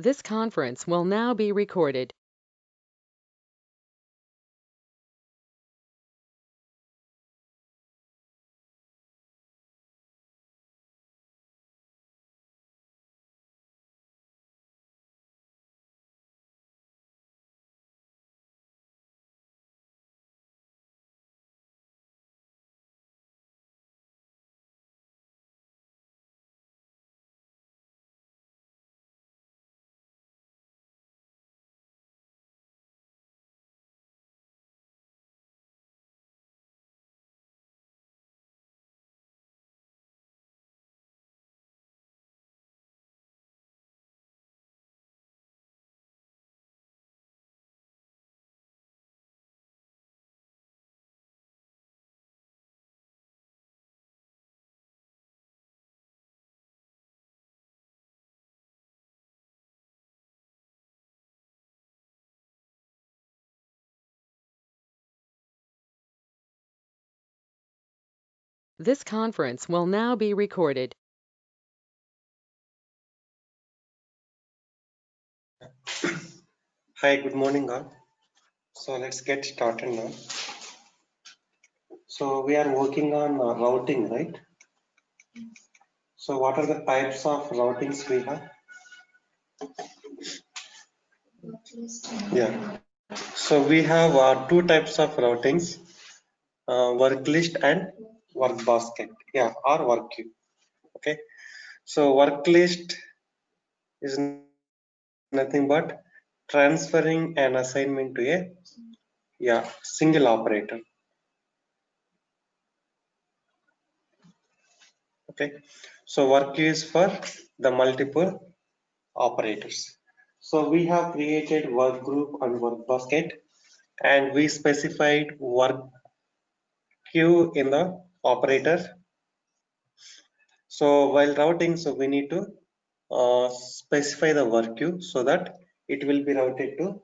This conference will now be recorded. This conference will now be recorded. Hi, good morning all. So let's get started now. So we are working on routing, right? So what are the types of routings we have? Yeah. So we have two types of routings, work list and work basket. Yeah, or work queue. Okay. So work list is nothing but transferring an assignment to a single operator. Okay. So work queue is for the multiple operators. So we have created work group and work basket, and we specified work queue in the operator. So while routing, so we need to specify the work queue so that it will be routed to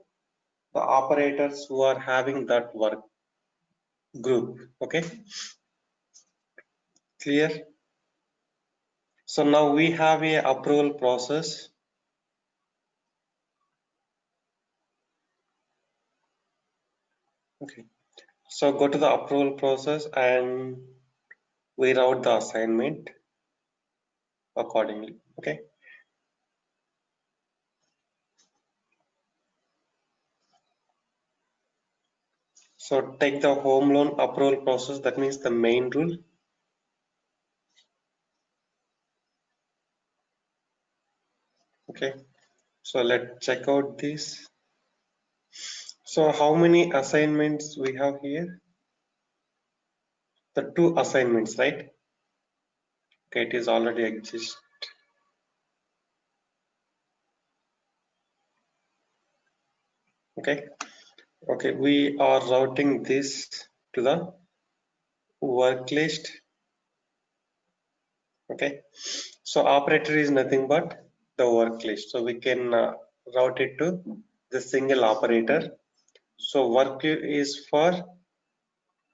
the operators who are having that work group. Okay, clear? So now we have a approval process. Okay, so go to the approval process and we route the assignment accordingly. Okay. So take the home loan approval process, that means the main rule. Okay, so let's check out this. So how many assignments we have here? The two assignments, right? Okay, it is already exist. Okay, okay, we are routing this to the work list. Okay, so operator is nothing but the work list. So we can route it to the single operator. So work queue is for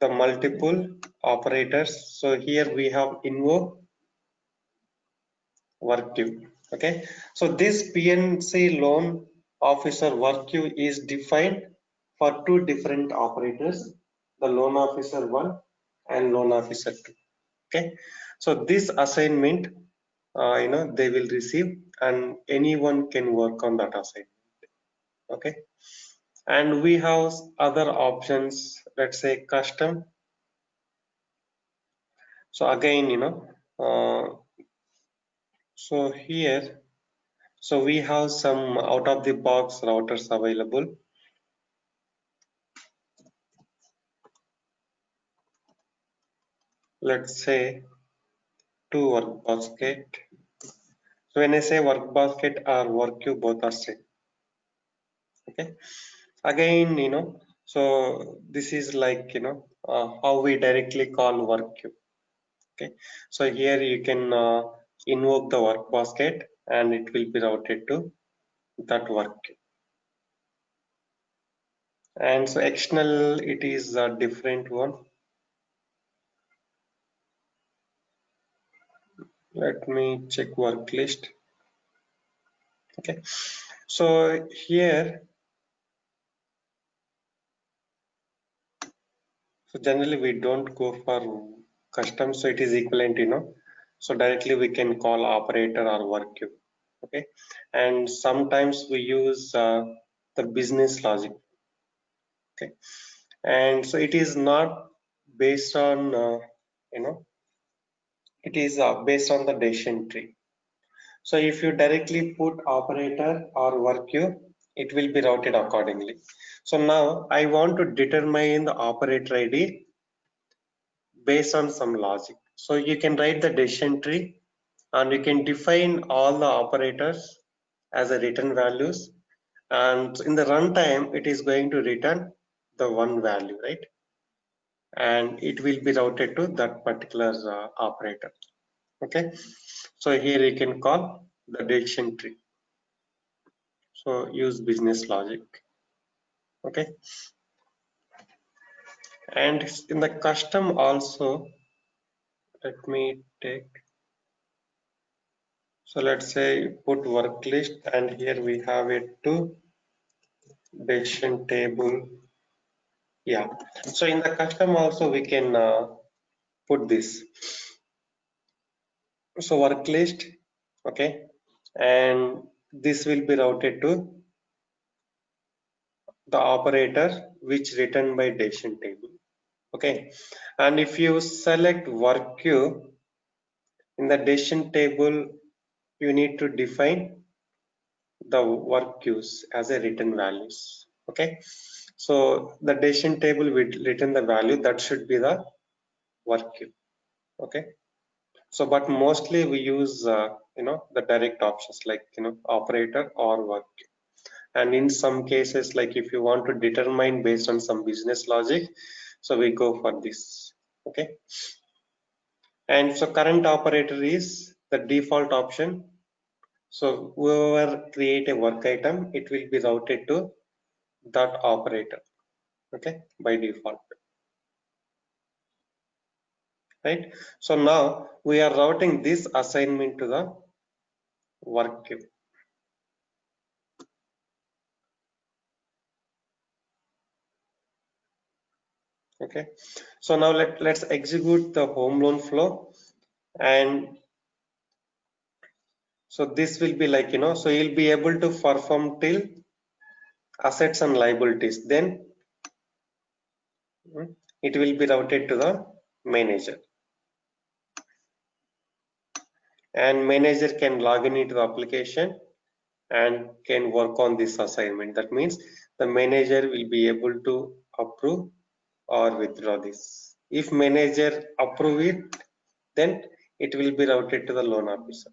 the multiple operators. So here we have invoke work queue. Okay, so this PNC loan officer work queue is defined for two different operators, the loan officer 1 and loan officer 2. Okay, so this assignment, they will receive and anyone can work on that assignment. Okay, and we have other options, let's say custom. So again, so here, so we have some out of the box routers available. Let's say two work basket. So when I say work basket or work queue, both are same. Okay. Again, so this is like, how we directly call work queue. Okay. So here you can invoke the work basket and it will be routed to that work queue. And so external, it is a different one. Let me check work list. Okay, So here, so generally we don't go for custom, so it is equivalent, so directly we can call operator or work queue. Okay, and sometimes we use the business logic. Okay, and so it is not based on you know it is based on the decision tree. So if you directly put operator or work queue, it will be routed accordingly. So now I want to determine the operator ID based on some logic. So you can write the decision tree and you can define all the operators as a return values. And in the runtime, it is going to return the one value, right? And it will be routed to that particular operator. Okay. So here you can call the decision tree. So use business logic. Okay, and in the custom also, let me take, so let's say put work list, and here we have it to decision table. Yeah, so in the custom also we can put this, so work list. Okay, and this will be routed to the operator which written by decision table. Okay, and if you select work queue in the decision table, you need to define the work queues as a written values. Okay, so the decision table with written the value, that should be the work queue. Okay, so but mostly we use the direct options like operator or work queue. And in some cases, like if you want to determine based on some business logic, so we go for this. Okay, and so current operator is the default option. So whoever create a work item, it will be routed to that operator. Okay, by default, right? So now we are routing this assignment to the work queue. Okay, so now let's execute the home loan flow, and so this will be like so you'll be able to perform till assets and liabilities, then it will be routed to the manager, and manager can log in into the application and can work on this assignment. That means the manager will be able to approve or withdraw this. If manager approve it, then it will be routed to the loan officer.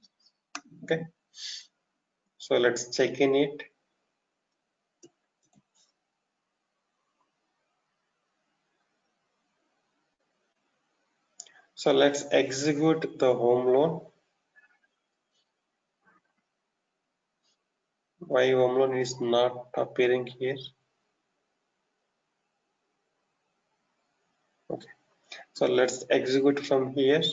Okay, so let's check in it. So let's execute the home loan. Why home loan is not appearing here? Okay, so let's execute from here.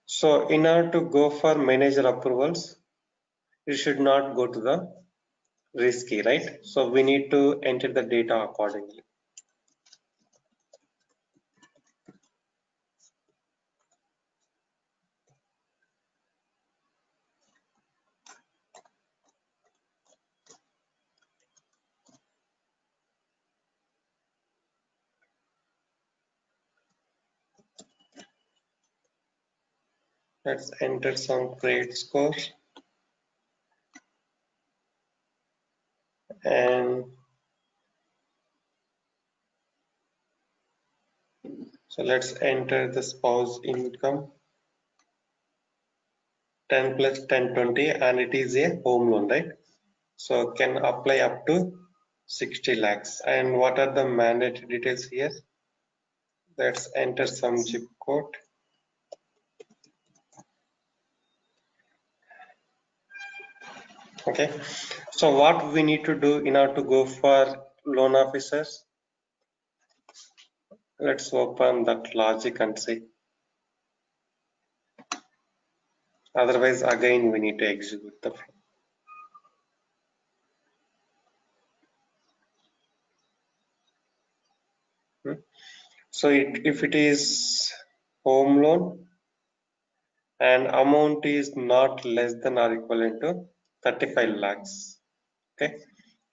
So in order to go for manager approvals, you should not go to the risky, right? So we need to enter the data accordingly. Let's enter some credit score, and so let's enter the spouse income 10 plus 1020, and it is a home loan, right? So can apply up to 60 lakhs. And what are the mandatory details here? Let's enter some zip code. Okay, so what we need to do in order to go for loan officers. Let's open that logic and see. Otherwise, again, we need to execute the flow. So if it is home loan and amount is not less than or equivalent to 35 lakhs, okay.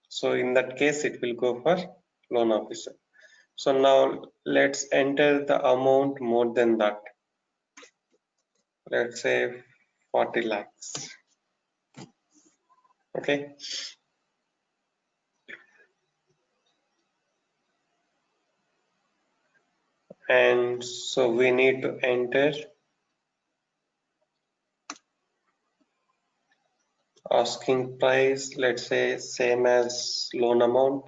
So in that case, it will go for loan officer. So now let's enter the amount more than that. Let's say 40 lakhs. Okay. And so we need to enter asking price, let's say same as loan amount.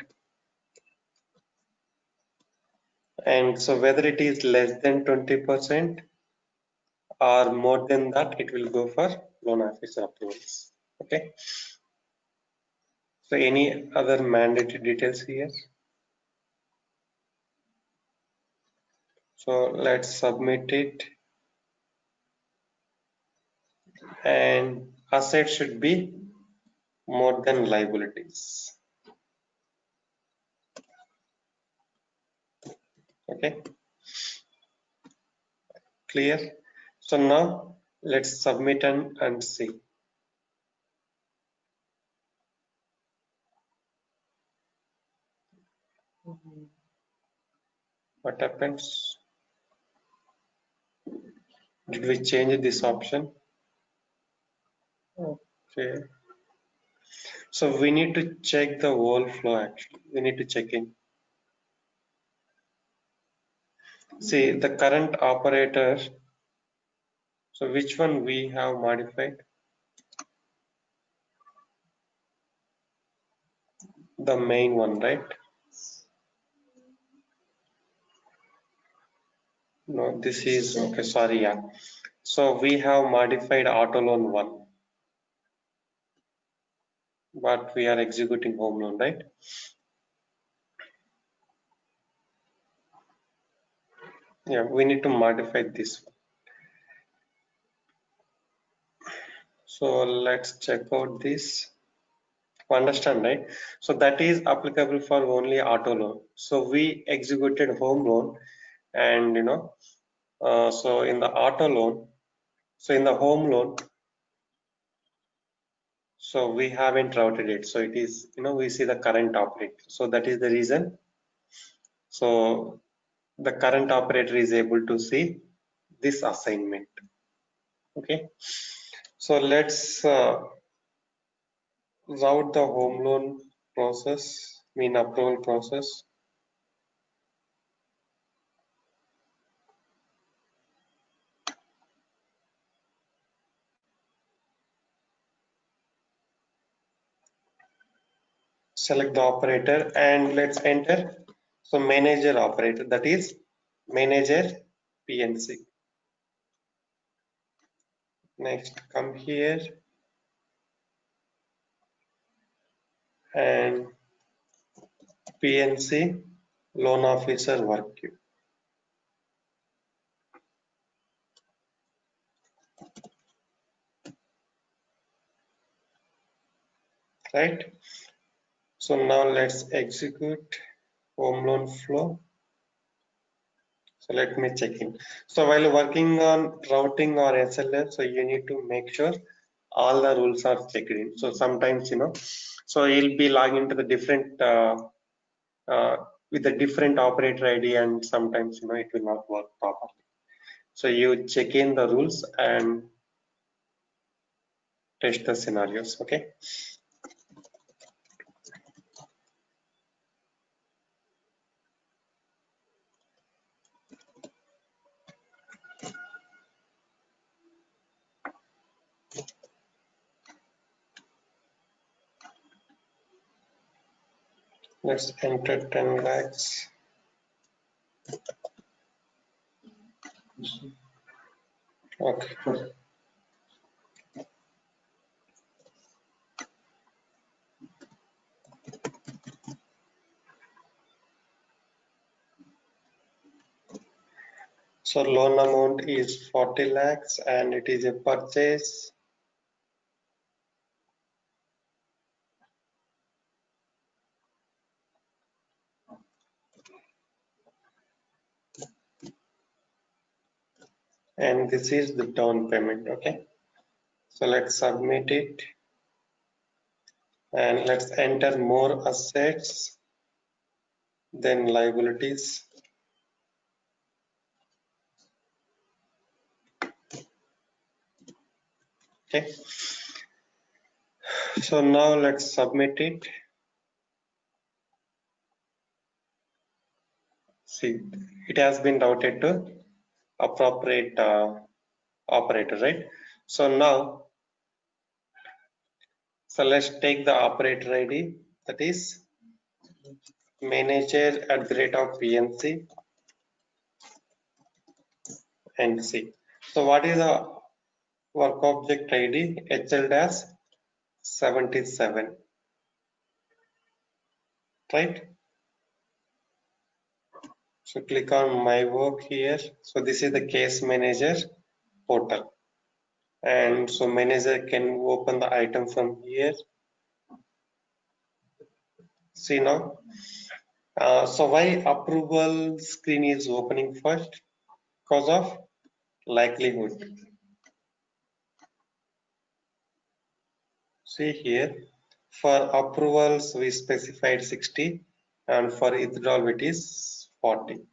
And so whether it is less than 20% or more than that, it will go for loan officer approvals. Okay. So any other mandatory details here? So let's submit it. And asset should be more than liabilities. Okay. Clear? So now let's submit and see. What happens? Did we change this option? Okay. So we need to check the whole flow actually. We need to check in. See the current operator. So which one we have modified? The main one, right? No, this is okay. Sorry, yeah. So we have modified auto loan one, but we are executing home loan, right? Yeah, we need to modify this one. So let's check out this. Understand, right? So that is applicable for only auto loan. So we executed home loan, and so in the auto loan, so in the home loan, so we haven't routed it. So it is, we see the current operator. So that is the reason. So the current operator is able to see this assignment. Okay. So let's route the home loan process, mean approval process. Select the operator and let's enter. So manager operator, that is manager PNC. Next, come here and PNC loan officer work queue. Right. So now let's execute home loan flow. So let me check in. So while working on routing or SLF, so you need to make sure all the rules are checked in. So sometimes, so you'll be logging into the different uh, with a different operator ID, and sometimes it will not work properly. So you check in the rules and test the scenarios. Okay. Let's enter 10 lakhs. Okay. So loan amount is 40 lakhs and it is a purchase. And this is the down payment. Okay. So let's submit it and let's enter more assets than liabilities. Okay. So now let's submit it. See, it has been routed to appropriate operator, right? So now, so let's take the operator ID, that is manager@PNC and C. So what is the work object ID? HL-77, right? So click on my work here. So this is the case manager portal. And so manager can open the item from here. See now. So why approval screen is opening first? Because of likelihood. See here, for approvals we specified 60 and for withdrawal it is 40.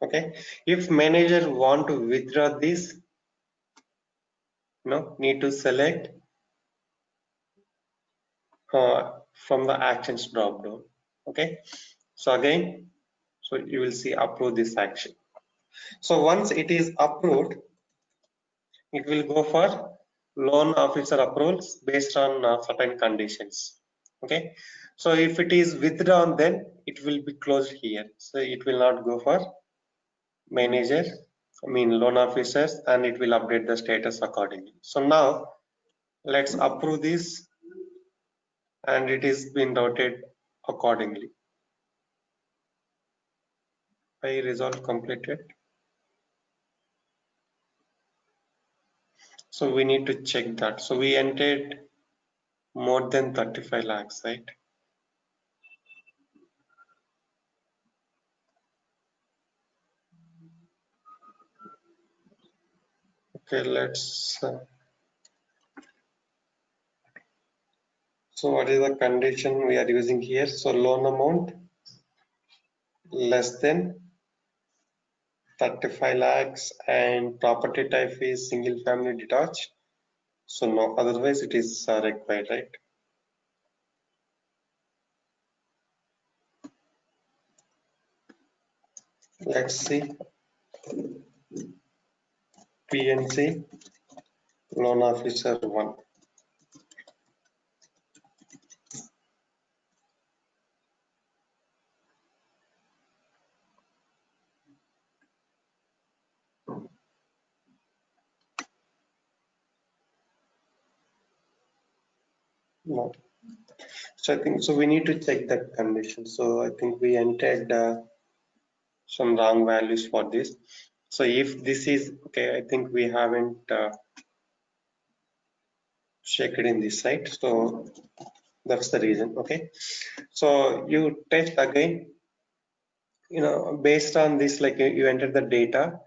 Okay, if manager want to withdraw this, need to select from the actions drop down. Okay, so again, so you will see approve this action. So once it is approved, it will go for loan officer approvals based on certain conditions. Okay, so if it is withdrawn, then it will be closed here. So it will not go for manager, loan officers, and it will update the status accordingly. So now let's approve this and it is been routed accordingly. I resolve completed. So we need to check that. So we entered more than 35 lakhs, right? Okay, let's. So what is the condition we are using here? So loan amount less than 35 lakhs and property type is single family detached. So no, otherwise it is required, right? Let's see. PNC loan officer 1. No. So I think so we need to check that condition. So I think we entered some wrong values for this. So if this is okay, I think we haven't checked in this site. So that's the reason. Okay. So you test again, based on this, like you enter the data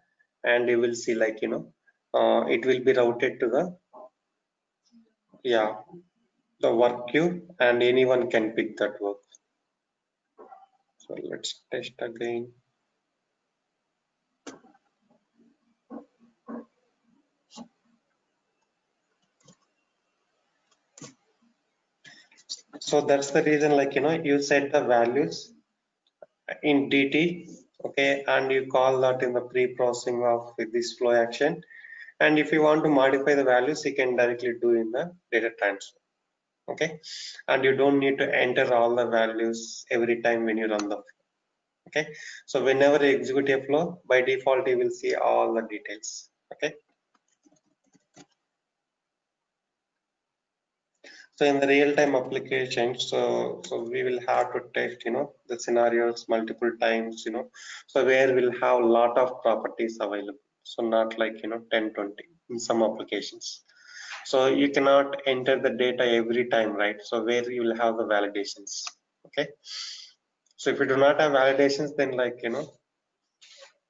and you will see like, it will be routed to the, the work queue and anyone can pick that work. So let's test again. So that's the reason, like, you set the values in DT, okay, and you call that in the pre-processing of this flow action. And if you want to modify the values, you can directly do in the data transfer, okay. And you don't need to enter all the values every time when you run the flow, okay. So whenever you execute a flow, by default, you will see all the details, okay. So in the real-time application, so we will have to test, the scenarios multiple times, so where we'll have a lot of properties available. So not like, 10, 20 in some applications. So you cannot enter the data every time, right? So where you will have the validations, okay? So if you do not have validations, then like,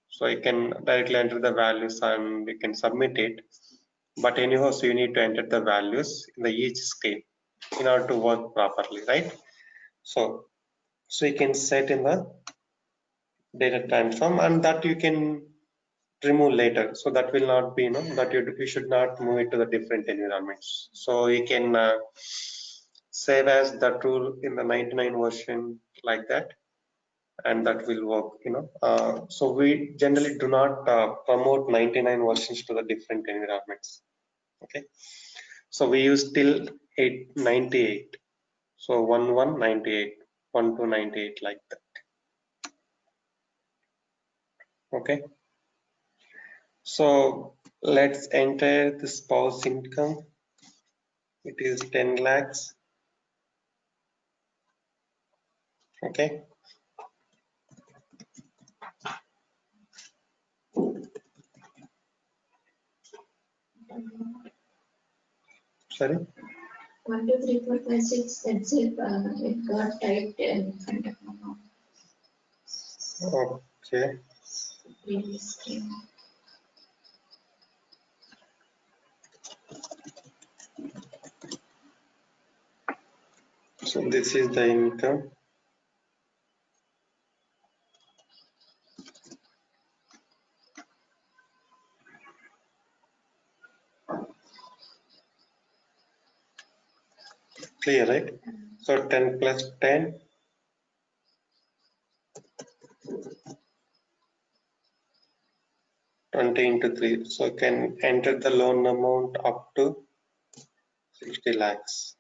so you can directly enter the values and you can submit it. But anyhow, so you need to enter the values in the each scale in order to work properly, right? So you can set in the data transform, and that you can remove later. So that will not be, that you should not move it to the different environments. So you can save as that rule in the 99 version like that, and that will work, so we generally do not promote 99 versions to the different environments. Okay, so we use till 898. So 1198, 1298 like that. Okay, so let's enter the spouse income. It is 10 lakhs. Okay, sorry. 1, 2, 3, 4, 5, 6. That's it. It got typed in front of my mouth. Okay, Previous screen. so this is the income. Clear, right? So 10 plus 10, 20 into 3. So you can enter the loan amount up to 60 lakhs.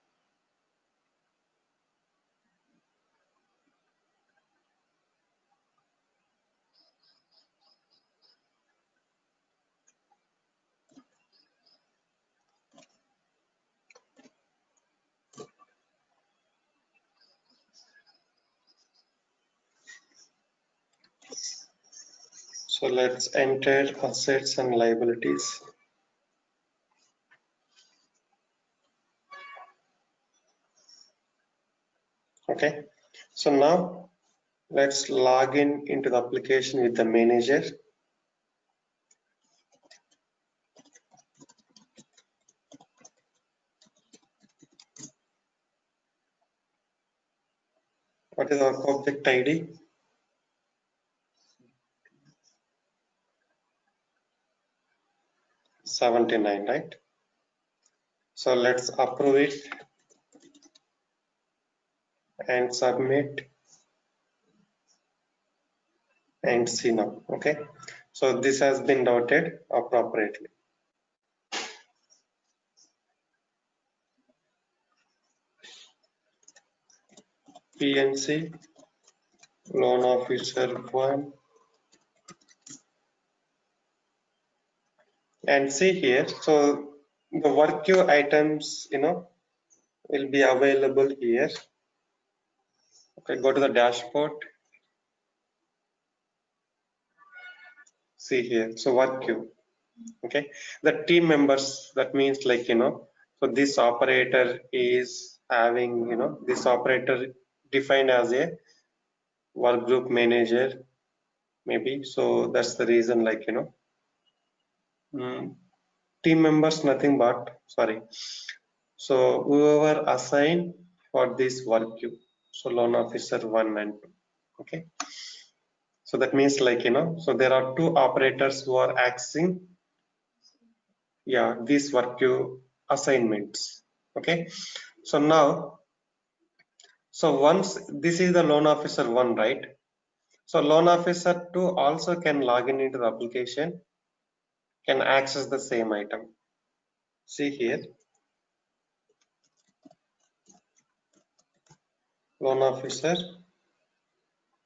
So let's enter assets and liabilities. Okay, so now let's log in into the application with the manager. What is our object ID? $79, right? So let's approve it and submit and see now. Okay, so this has been noted appropriately. PNC loan officer 1, and see here, so the work queue items, will be available here. Okay, go to the dashboard. See here, so work queue. Okay, the team members, that means like, so this operator is having, this operator defined as a work group manager, maybe. So that's the reason, like, team members, nothing but, sorry. So whoever assigned for this work queue, so loan officer 1 and 2. Okay, so that means like, so there are two operators who are accessing, yeah, these work queue assignments. Okay, so now, so once this is the loan officer 1, right? So loan officer 2 also can log in into the application, can access the same item. See here, loan officer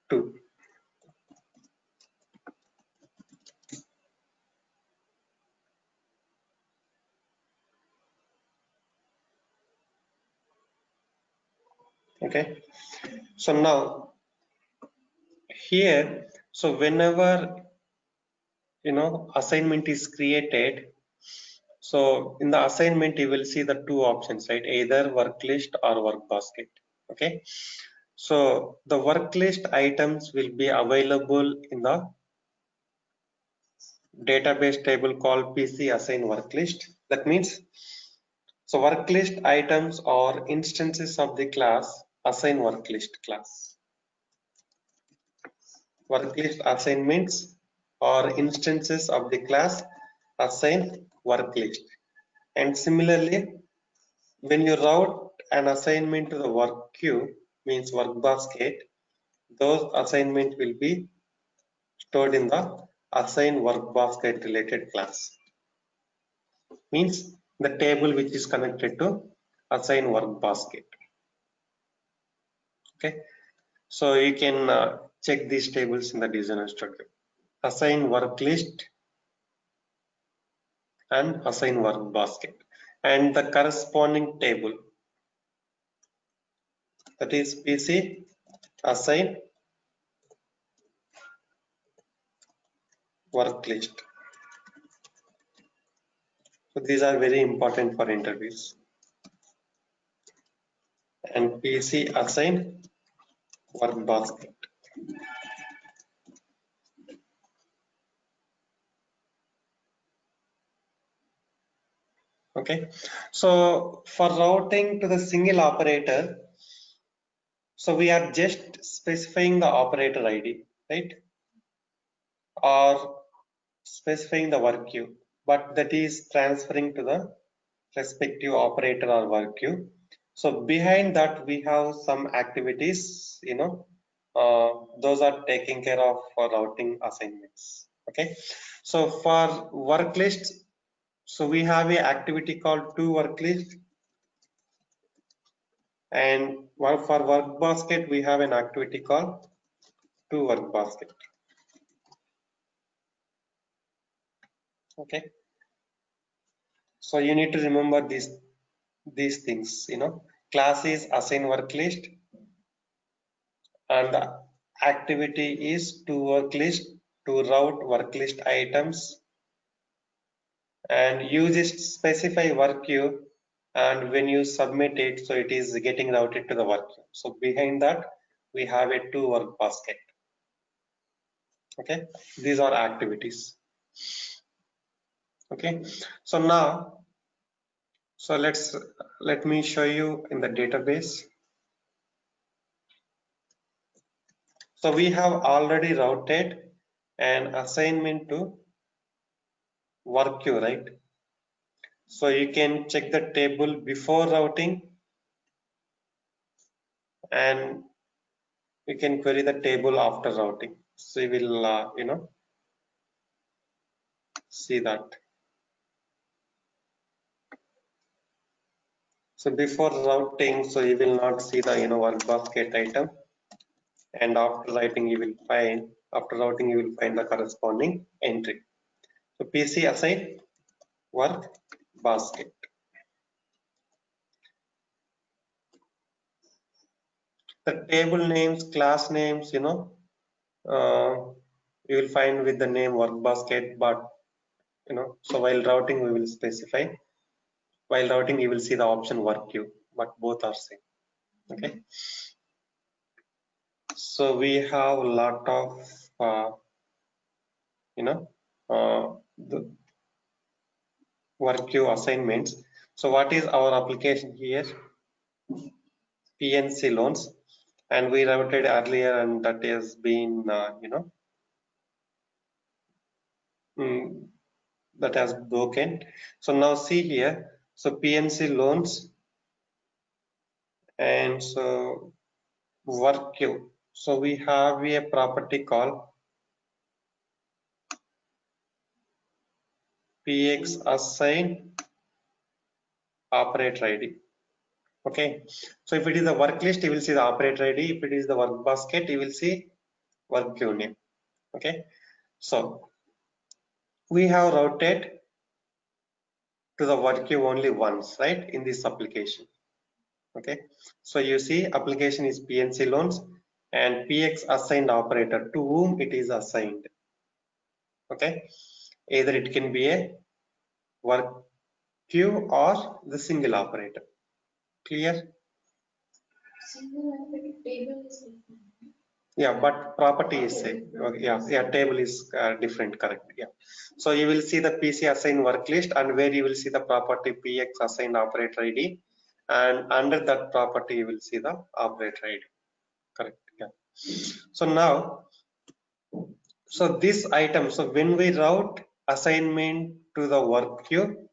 2. Okay, so now here, so whenever assignment is created, so in the assignment you will see the two options, right? Either work list or work basket. Okay, so the work list items will be available in the database table called PC assign work list. That means, so work list items are instances of the class assign work list class. Work list assignments are instances of the class assign work list. And similarly, when you route an assignment to the work queue, means work basket, those assignment will be stored in the assign work basket related class. Means the table which is connected to assign work basket. Okay, so you can check these tables in the Designer Studio. Assign work list and assign work basket, and the corresponding table, that is PC assign work list. So these are very important for interviews. And PC assign work basket. Okay, so for routing to the single operator, so we are just specifying the operator ID, right? Or specifying the work queue, but that is transferring to the respective operator or work queue. So behind that we have some activities, those are taking care of for routing assignments. Okay, so for work list, so we have a activity called to work list, and for work basket we have an activity called to work basket. Okay, so you need to remember these things. Class is assign work list, and the activity is to work list to route work list items, and you just specify work queue, and when you submit it, so it is getting routed to the work queue. So behind that we have a to work basket. Okay, these are activities. Okay, so now, so let me show you in the database. So we have already routed an assignment to work queue, right? So you can check the table before routing, and you can query the table after routing. So you will see that. So before routing, so you will not see the work basket item, and after routing you will find the corresponding entry. So PC assign work basket. The table names, class names, you will find with the name work basket, but so while routing we will specify. While routing you will see the option work queue, but both are same. Okay, so we have a lot of the work queue assignments. So what is our application here? PNC loans, and we routed earlier, and that has been that has broken. So now see here, so PNC loans, and so work queue. So we have a property called PX assign operator ID. Okay, so if it is the work list, you will see the operator ID. If it is the work basket, you will see work queue name. Okay, so we have routed to the work queue only once, right, in this application. Okay, so you see application is PNC loans and PX assigned operator to whom it is assigned. Okay, either it can be a work queue or the single operator. Clear? Single operator table is different. Yeah, but property is Okay, same. Okay, yeah, table is different, correct. Yeah. So you will see the PC assigned work list and where you will see the property PX assigned operator ID, and under that property you will see the operator ID. Correct. Yeah. So now, so this item, so when we route assignment to the work queue,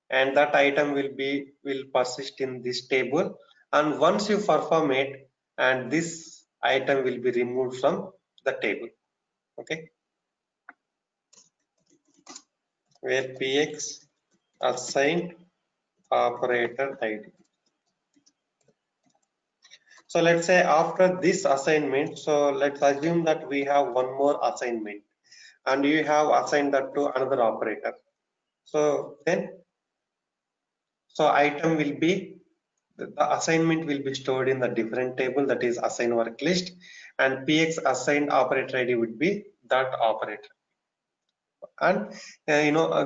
and that item will persist in this table, and once you perform it, and this item will be removed from the table. Okay, where PX assigned operator ID. So let's say after this assignment, so let's assume that we have one more assignment and you have assigned that to another operator. So then, so item will be, the assignment will be stored in the different table, that is assigned work list, and PX assigned operator ID would be that operator. And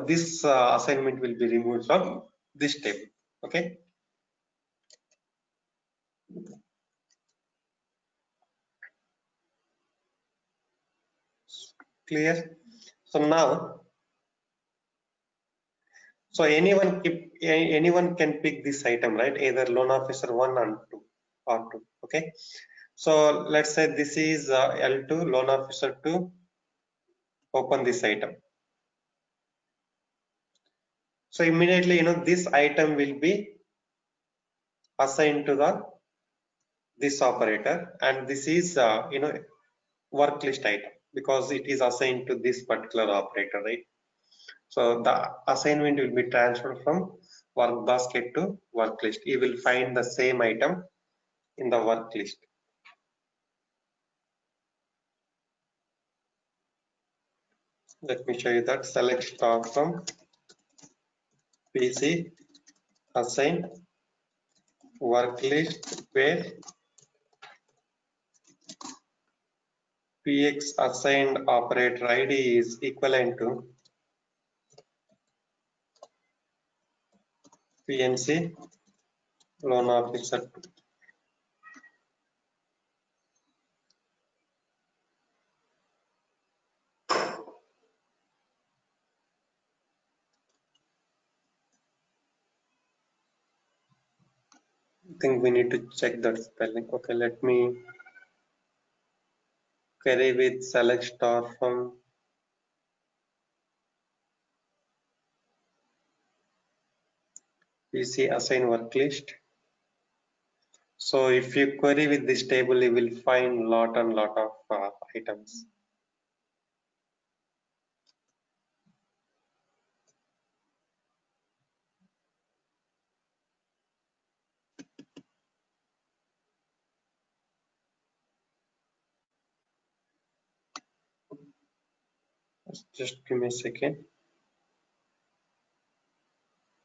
this assignment will be removed from this table. Okay. Clear? So now, so anyone can pick this item, right? Either loan officer 1 and 2 or 2. Okay. So let's say this is L2, loan officer 2, open this item. So immediately, this item will be assigned to this operator, and this is work list item because it is assigned to this particular operator, right? So the assignment will be transferred from work basket to work list. You will find the same item in the work list. Let me show you that. Select star from PC, assign work list where PX assigned operator ID is equivalent to PNC loan officer. I think we need to check that spelling. Okay, let me query with select star from PC assign work list. So if you query with this table, you will find lot and lot of items. Just give me a second.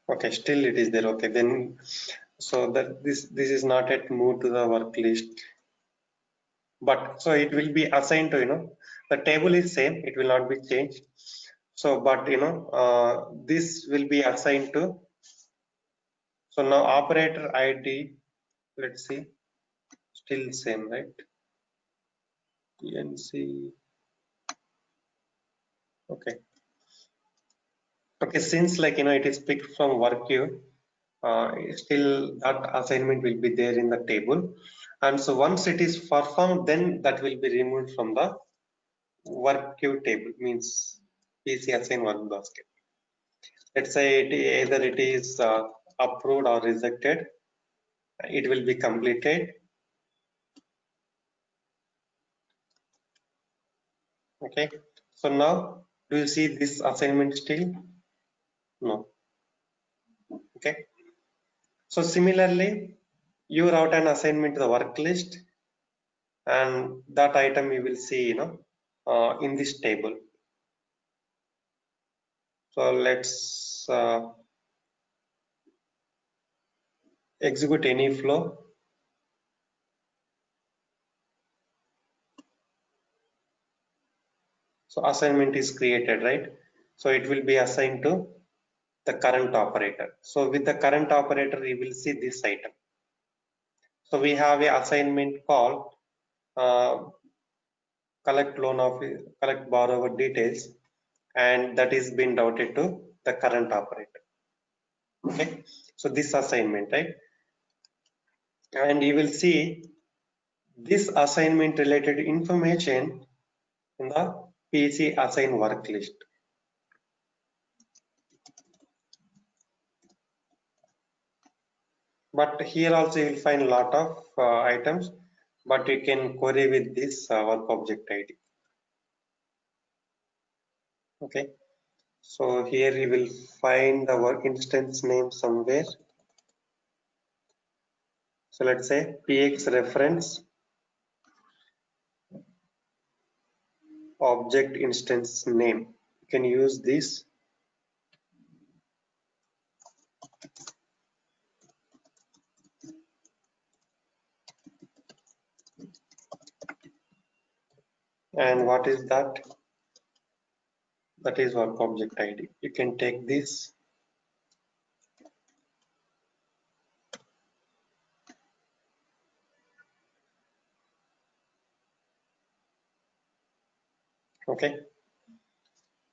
Okay, still it is there. Okay, then so that this is not yet moved to the work list, but so it will be assigned to the table is same. It will not be changed. So, but this will be assigned to. So now operator ID. Let's see, still same, right? PNC. Okay. Okay, since it is picked from work queue, still that assignment will be there in the table, and so once it is performed, then that will be removed from the work queue table, means PC assign work basket. Let's say either it is approved or rejected, it will be completed. Okay, so now do you see this assignment still? No. Okay, so similarly, you route an assignment to the work list, and that item you will see in this table. So let's execute any flow. So assignment is created, right? So it will be assigned to the current operator. So with the current operator, you will see this item. So we have a assignment called collect borrower details, and that is been routed to the current operator. Okay, so this assignment, right? And you will see this assignment related information in the PC assign work list. But here also you will find a lot of items, but you can query with this work object ID. Okay, so here you will find the work instance name somewhere. So let's say px reference object instance name. You can use this. And what is that? That is work object ID. You can take this. Okay.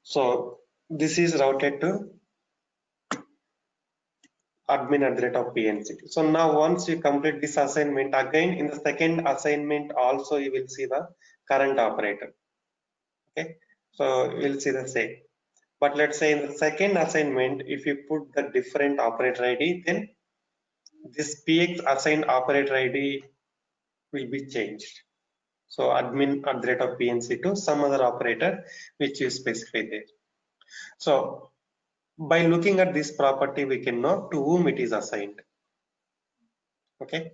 So this is routed to admin@pnc. So now once you complete this assignment, again in the second assignment also you will see the current operator. Okay. So we'll see the same. But let's say in the second assignment, if you put the different operator ID, then this px assigned operator ID will be changed. So admin@pnc to some other operator which you specify there. So by looking at this property, we can know to whom it is assigned. Okay,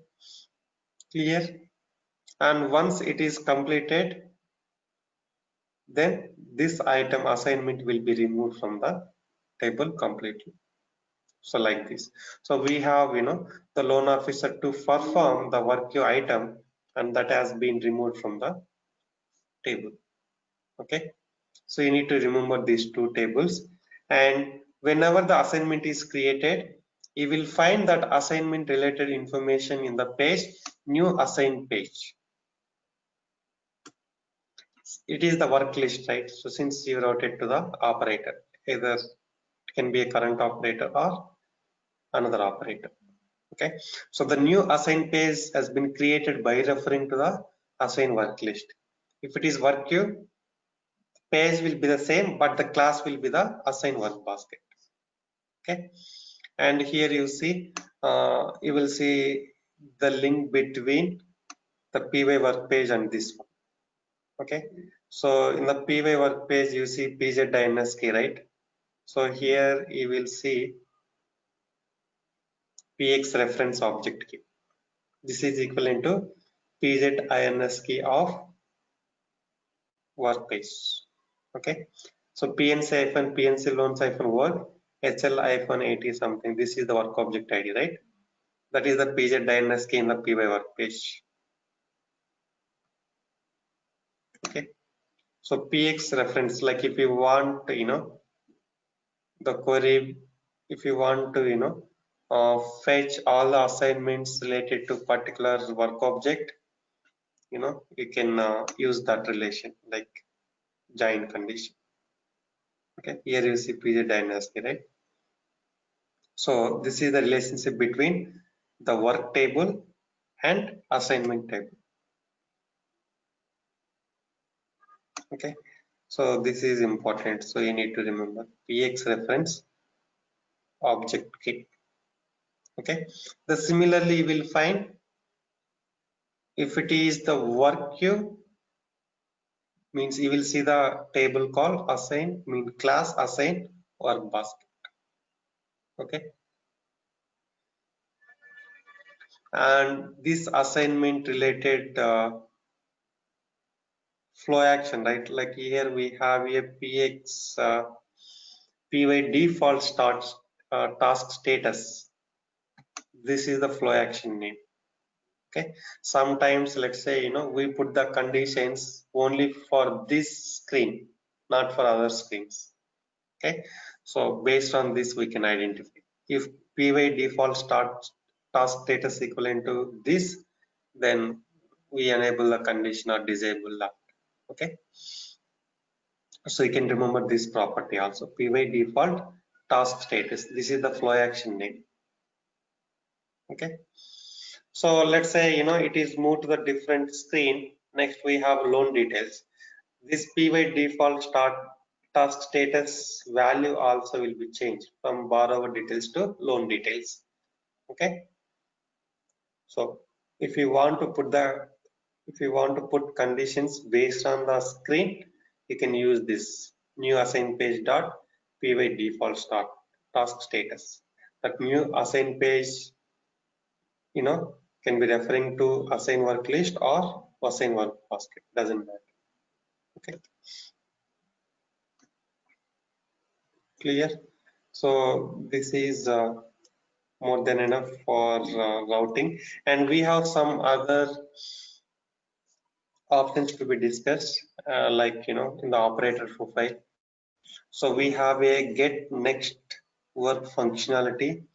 clear? And once it is completed, then this item assignment will be removed from the table completely. So like this. So we have, the loan officer to perform the work queue item, and that has been removed from the table. Okay. So you need to remember these two tables, and whenever the assignment is created, you will find that assignment related information in the page new assigned page. It is the work list, right? So since you wrote it to the operator, either it can be a current operator or another operator. Okay, so the new assigned page has been created by referring to the assigned work list. If it is work queue, page will be the same, but the class will be the assigned work basket. Okay, and here you see you will see the link between the py work page and this one. Okay, so in the py work page you see pz key, right? So here you will see px reference object key. This is equivalent to pz key of work page. Okay, so pnc loans work hl-80 something. This is the work object ID, right? That is the pz key in the py work page. Okay, so px reference, like if you want, the query, if you want to, fetch all the assignments related to particular work object, you can use that relation like join condition. Okay, here you see pz dynasty, right? So this is the relationship between the work table and assignment table. Okay, so this is important, so you need to remember px reference object key. Okay, the similarly you will find if it is the work queue, means you will see the table called assign, mean class assign work basket. Okay, and this assignment related flow action, right? Like here we have a px py default starts task status. this is the flow action name. Okay, sometimes let's say we put the conditions only for this screen, not for other screens. Okay, so based on this we can identify if py default start task status equivalent to this, then we enable the condition or disable that. Okay, so you can remember this property also, py default task status. This is the flow action name. Okay, so let's say it is moved to the different screen. Next we have loan details. This py default start task status value also will be changed from borrower details to loan details. Okay, so if you want to put conditions based on the screen, you can use this new assign page dot py default start task status. That new assign page can be referring to assign work list or assign work basket, doesn't matter. Okay, clear? So this is more than enough for routing, and we have some other options to be discussed, like in the operator profile. So we have a get next work functionality.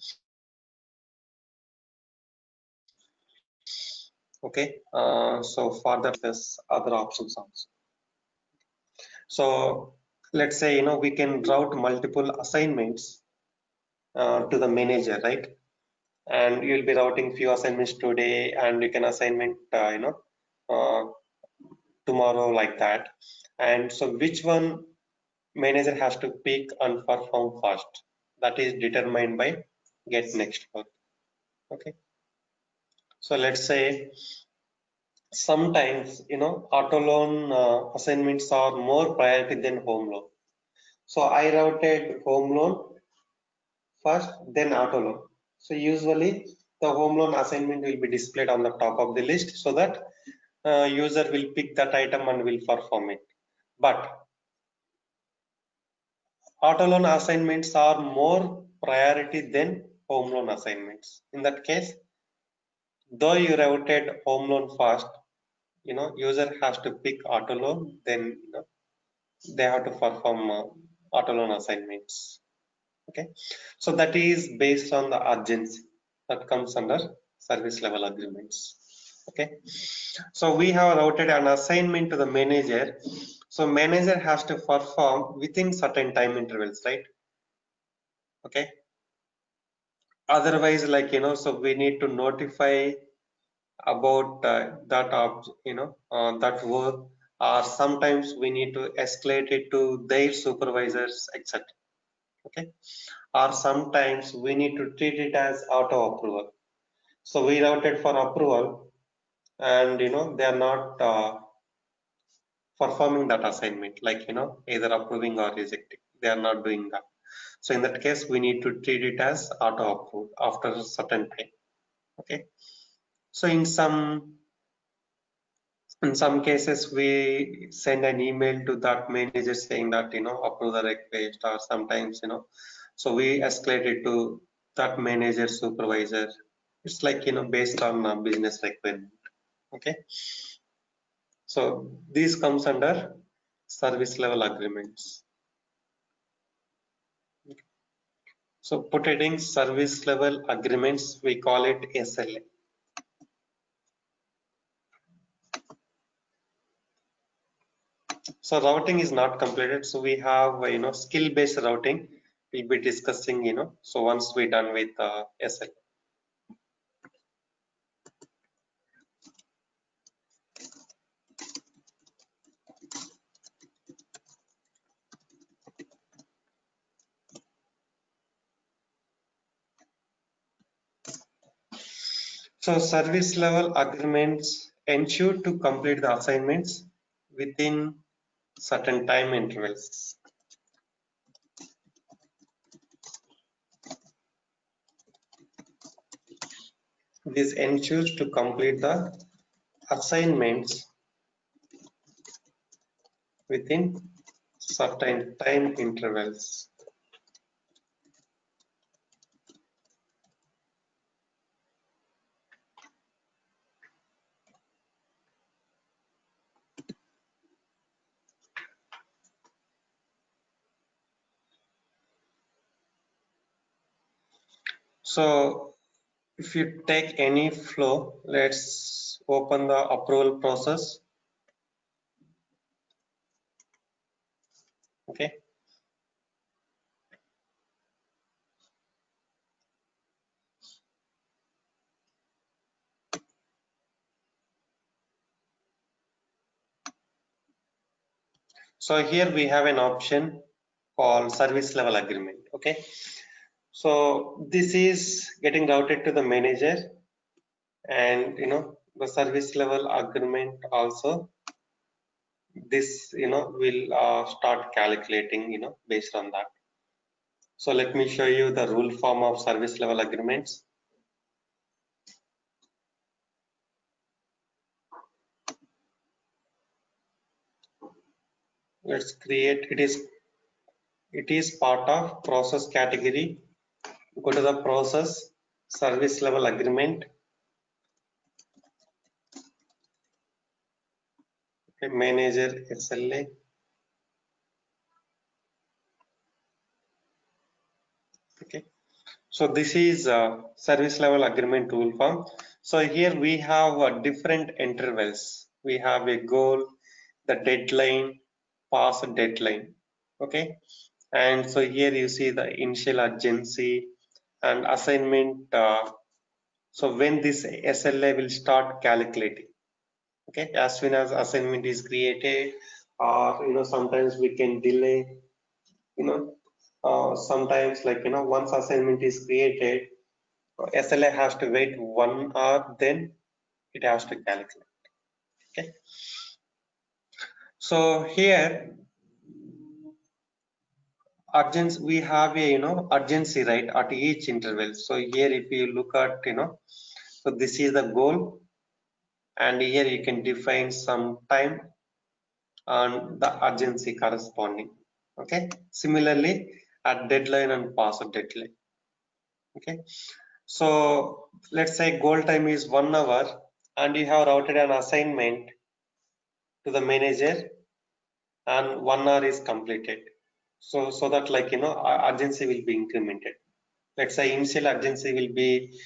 Okay, so for that there's other options also. So let's say we can route multiple assignments to the manager, right? And you'll be routing few assignments today, and you can assignment uh, tomorrow, like that. And so which one manager has to pick and perform first, that is determined by get next work. Okay, so let's say sometimes auto loan assignments are more priority than home loan. So I routed home loan first, then auto loan. So usually the home loan assignment will be displayed on the top of the list, so that user will pick that item and will perform it. But auto loan assignments are more priority than home loan assignments. In that case, though you routed home loan first, user has to pick auto loan, then they have to perform auto loan assignments. Okay, so that is based on the urgency that comes under service level agreements. Okay, so we have routed an assignment to the manager. So manager has to perform within certain time intervals, right? Okay, otherwise, like so we need to notify about that work, or sometimes we need to escalate it to their supervisors, etc. Okay, or sometimes we need to treat it as auto approval. So we routed for approval, and they are not performing that assignment, like either approving or rejecting, they are not doing that. So in that case we need to treat it as auto approved after a certain time. Okay, so in some cases we send an email to that manager saying that approve the request, or sometimes so we escalate it to that manager supervisor. It's like based on business requirement. Okay, so this comes under service level agreements. So put heading service level agreements, we call it SLA. So routing is not completed, so we have skill based routing we'll be discussing so once we're done with SLA. So service level agreements ensure to complete the assignments within certain time intervals. This ensures to complete the assignments within certain time intervals. So if you take any flow, let's open the approval process. Okay. So here we have an option called service level agreement. Okay. So this is getting routed to the manager, and the service level agreement also, this will start calculating based on that. So let me show you the rule form of service level agreements. Let's create, it is part of process category. Go to the process, service level agreement. Okay, manager SLA. Okay, so this is service level agreement rule form. So here we have different intervals. We have a goal, the deadline, pass deadline. Okay, and so here you see the initial urgency and assignment. So when this SLA will start calculating. Okay, as soon as assignment is created, or sometimes we can delay. Sometimes, like once assignment is created, SLA has to wait 1 hour, then it has to calculate. Okay, so here urgency, we have a urgency, right, at each interval. So here if you look at so this is the goal, and here you can define some time and the urgency corresponding. Okay, similarly at deadline and pass deadline. Okay, so let's say goal time is 1 hour, and you have routed an assignment to the manager, and 1 hour is completed. So that, like urgency will be incremented. Let's say initial urgency will be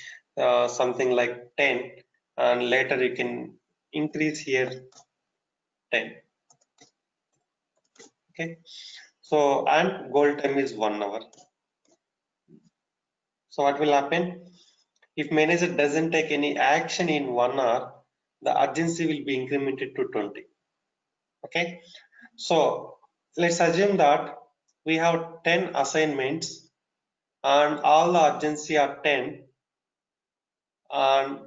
something like 10, and later you can increase here 10. Okay, so and goal time is 1 hour. So what will happen if manager doesn't take any action in 1 hour? The urgency will be incremented to 20. Okay, so let's assume that we have 10 assignments and all the urgency are 10, and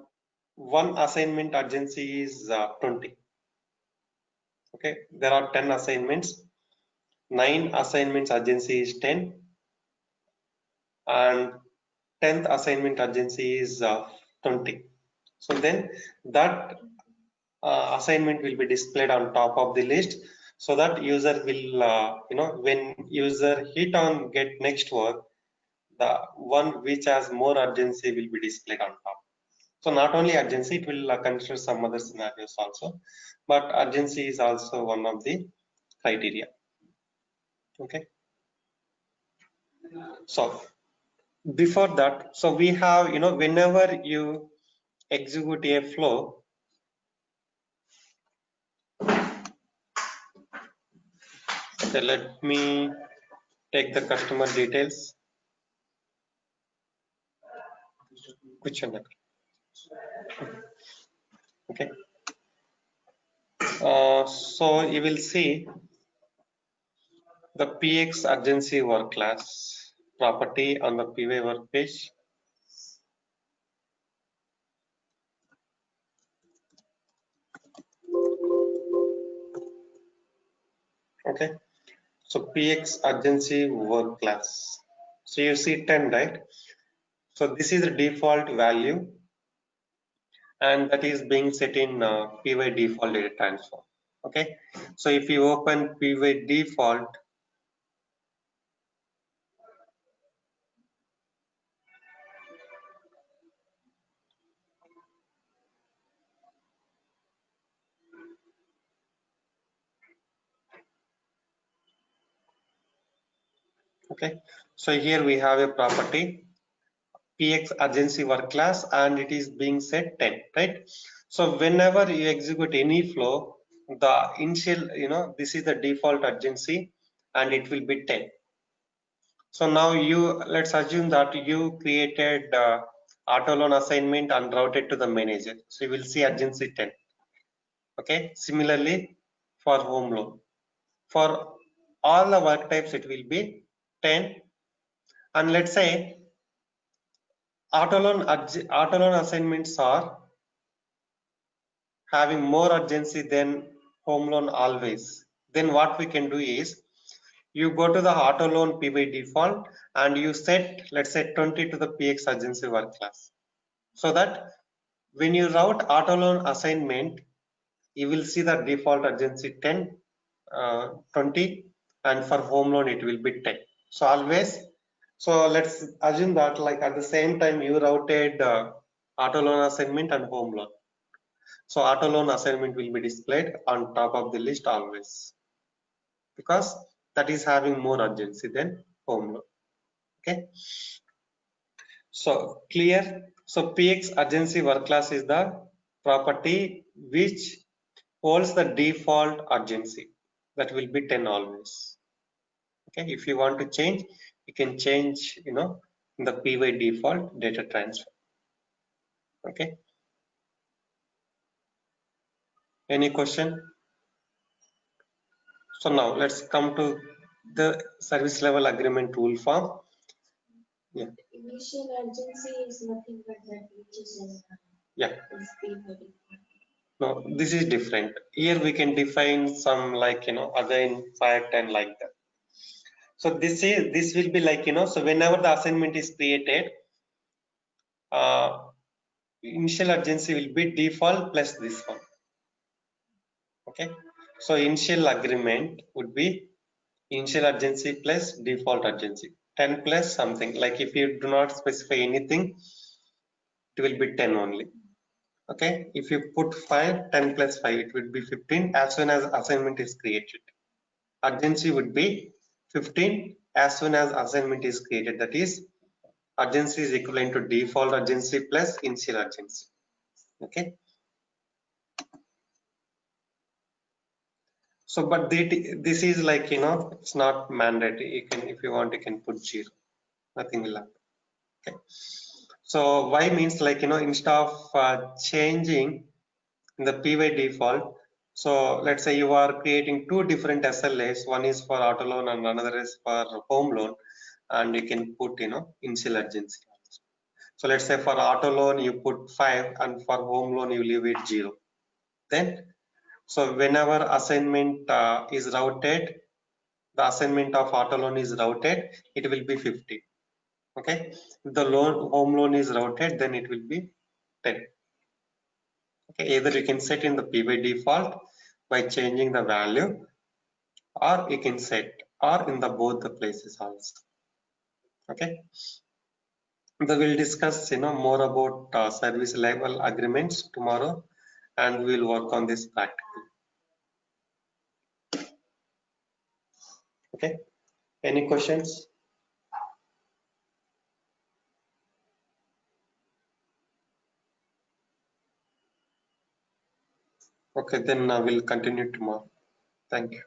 one assignment urgency is 20. Okay, there are 10 assignments, 9 assignments urgency is 10, and 10th assignment urgency is 20. So then that assignment will be displayed on top of the list, so that user will when user hit on get next work, the one which has more urgency will be displayed on top. So not only urgency, it will consider some other scenarios also, but urgency is also one of the criteria. Okay, so before that, so we have whenever you execute a flow, okay, let me take the customer details. Which one? Okay, so you will see the PX urgency work class property on the PY work page. Okay, so PX urgency work class. So you see 10, right? So this is the default value, and that is being set in PY default data transform. Okay, so if you open PY default, okay, so here we have a property PX urgency work class and it is being set 10, right? So whenever you execute any flow, the initial, this is the default urgency and it will be 10. So now let's assume that you created auto loan assignment and routed to the manager. So you will see urgency 10. Okay. Similarly, for home loan, for all the work types, it will be 10. And let's say auto loan assignments are having more urgency than home loan always. Then what we can do is you go to the auto loan P by default and you set, let's say 20 to the PX urgency work class. So that when you route auto loan assignment, you will see the default urgency 10, 20, and for home loan it will be 10. So always, so let's assume that like at the same time you routed auto loan assignment and home loan. So auto loan assignment will be displayed on top of the list always because that is having more urgency than home loan. Okay. So clear. So PX urgency work class is the property which holds the default urgency, that will be 10 always. Okay, if you want to change, you can change, in the P by default data transfer. Okay, any question? So now let's come to the service level agreement rule form. Yeah. Initial urgency is nothing but that which is Yeah. P by default. No, this is different. Here we can define some like, again 5, 10 like that. So this will be like, so whenever the assignment is created, initial urgency will be default plus this one. Okay, so initial agreement would be initial urgency plus default urgency, 10 plus something. Like if you do not specify anything, it will be 10 only. Okay, if you put 5, 10 plus 5, it would be 15 as soon as assignment is created. Urgency would be 15 as soon as assignment is created. That is, urgency is equivalent to default urgency plus initial urgency. Okay. So, but this is like, it's not mandatory. You can, if you want, you can put 0. Nothing will happen. Okay. So, why means like, instead of changing the P by default, so let's say you are creating 2 different SLAs. One is for auto loan and another is for home loan. And you can put, initial urgency. So, let's say for auto loan, you put 5 and for home loan, you leave it 0. Then, so whenever assignment is routed, the assignment of auto loan is routed, it will be 50. Okay, if the home loan is routed, then it will be 10. Okay, either you can set in the P by default by changing the value, or you can set or in the both the places also. Okay, then we'll discuss more about service level agreements tomorrow, and we'll work on this practically. Okay, any questions? Okay, then we'll continue tomorrow. Thank you.